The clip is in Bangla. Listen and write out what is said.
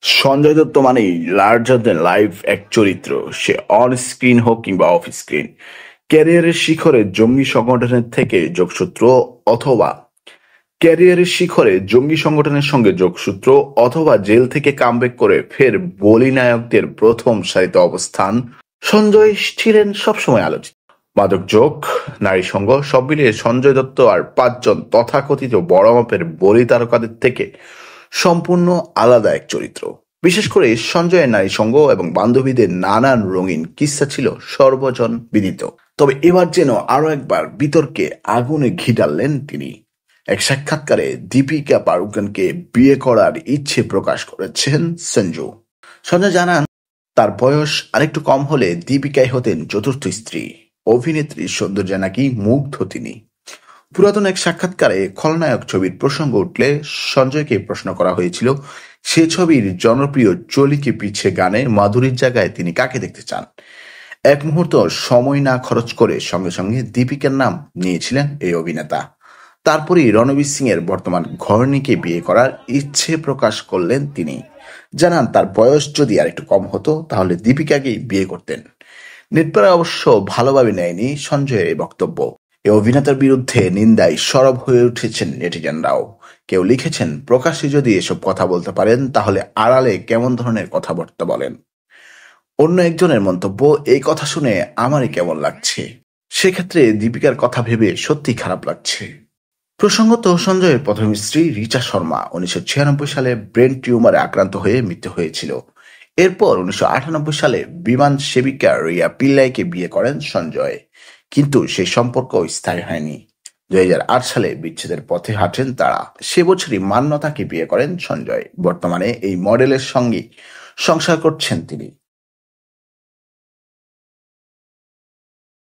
সঞ্জয় দত্ত মানেই লার্জার দ্যান লাইফ এক চরিত্র। সে অন স্ক্রিন হোক কিংবা অফ স্ক্রিন, ক্যারিয়ারের শিখরে জঙ্গি সংগঠনের থেকে যোগসূত্র অথবা জঙ্গি সংগঠনের সঙ্গে যোগসূত্র অথবা জেল থেকে কামব্যাক করে ফের বলি নায়কদের প্রথম সারিতে অবস্থান। সঞ্জয় ছিলেন সবসময় আলোচিত। মাদক যোগ, নারী সঙ্গ সব মিলিয়ে সঞ্জয় দত্ত আর পাঁচজন তথাকথিত বড় মাপের বলি তারকাদের থেকে সম্পূর্ণ আলাদা এক চরিত্র। বিশেষ করে সঞ্জয়ের নারী সঙ্গ এবং বান্ধবীদের নানান রঙিন কিস্সা ছিল সর্বজন বিদিত। তবে এবার যেন আরো একবার বিতর্কে আগুনে ঘি ঢাললেন তিনি। এক সাক্ষাৎকারে দীপিকা পাড়ুকোনকে বিয়ে করার ইচ্ছে প্রকাশ করেছেন সঞ্জু। সঞ্জয় জানান, তার বয়স আরেকটু কম হলে দীপিকাই হতেন চতুর্থ স্ত্রী। অভিনেত্রীর সৌন্দর্যে নাকি মুগ্ধ তিনি। পুরাতন এক সাক্ষাৎকারে খলনায়ক ছবির প্রসঙ্গ উঠলে সঞ্জয়কে প্রশ্ন করা হয়েছিল, সে ছবির জনপ্রিয় চলিকে পিছে গানে মাধুরীর জায়গায় তিনি কাকে দেখতে চান। এক মুহূর্ত সময় না খরচ করে সঙ্গে সঙ্গে দীপিকার নাম নিয়েছিলেন এই অভিনেতা। তারপরই রণবীর সিং এর বর্তমান ঘরণীকে বিয়ে করার ইচ্ছে প্রকাশ করলেন তিনি। জানান, তার বয়স যদি আরেকটু কম হতো তাহলে দীপিকাকেই বিয়ে করতেন। নেটপাড়া অবশ্য ভালোভাবে নেয়নি সঞ্জয়ের এই বক্তব্য। এই অভিনেতার বিরুদ্ধে নিন্দায় সরব হয়ে উঠেছেন নেটিজেনরাও। কেউ লিখেছেন, প্রকাশ্যে যদি এসব কথা বলতে পারেন তাহলে আড়ালে কেমন ধরনের কথাবার্তা বলেন। অন্য একজনের মন্তব্য, এই কথা শুনে আমারই কেমন লাগছে। সেক্ষেত্রে দীপিকার কথা ভেবে সত্যি খারাপ লাগছে। প্রসঙ্গত, সঞ্জয়ের প্রথম স্ত্রী রিচা শর্মা 1996 সালে ব্রেন টিউমারে আক্রান্ত হয়ে মৃত্যু হয়েছিল। এরপর 1998 সালে বিমান সেবিকা রিয়া পিল্লাইকে বিয়ে করেন সঞ্জয়, কিন্তু সেই সম্পর্ক স্থায়ী হয়নি। 2008 সালে বিচ্ছেদের পথে হাঁটেন তারা। সে বছরই মান্যতাকে বিয়ে করেন সঞ্জয়। বর্তমানে এই মডেলের সঙ্গে সংসার করছেন তিনি।